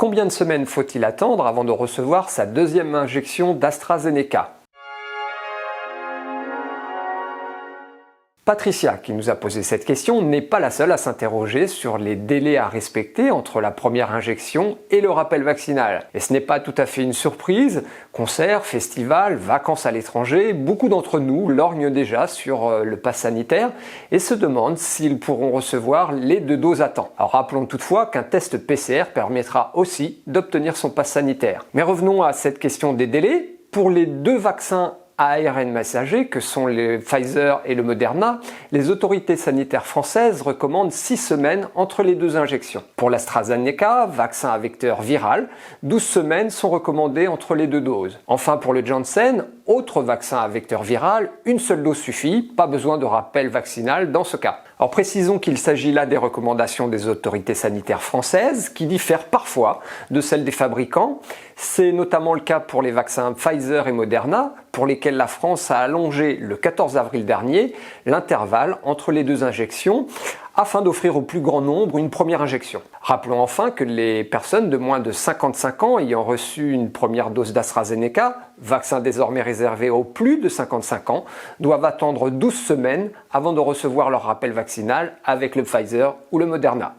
Combien de semaines faut-il attendre avant de recevoir sa deuxième injection d'AstraZeneca? Patricia, qui nous a posé cette question, n'est pas la seule à s'interroger sur les délais à respecter entre la première injection et le rappel vaccinal. Et ce n'est pas tout à fait une surprise. Concerts, festivals, vacances à l'étranger, beaucoup d'entre nous lorgnent déjà sur le pass sanitaire et se demandent s'ils pourront recevoir les 2 doses à temps. Alors rappelons toutefois qu'un test PCR permettra aussi d'obtenir son pass sanitaire. Mais revenons à cette question des délais. Pour les 2 vaccins à ARN messager, que sont les Pfizer et le Moderna, les autorités sanitaires françaises recommandent 6 semaines entre les 2 injections. Pour l'AstraZeneca, vaccin à vecteur viral, 12 semaines sont recommandées entre les 2 doses. Enfin pour le Janssen, autre vaccin à vecteur viral, une seule dose suffit, pas besoin de rappel vaccinal dans ce cas. Alors précisons qu'il s'agit là des recommandations des autorités sanitaires françaises qui diffèrent parfois de celles des fabricants. C'est notamment le cas pour les vaccins Pfizer et Moderna, pour lesquels la France a allongé le 14 avril dernier l'intervalle entre les 2 injections afin d'offrir au plus grand nombre une première injection. Rappelons enfin que les personnes de moins de 55 ans ayant reçu une première dose d'AstraZeneca, vaccin désormais réservé aux plus de 55 ans, doivent attendre 12 semaines avant de recevoir leur rappel vaccinal avec le Pfizer ou le Moderna.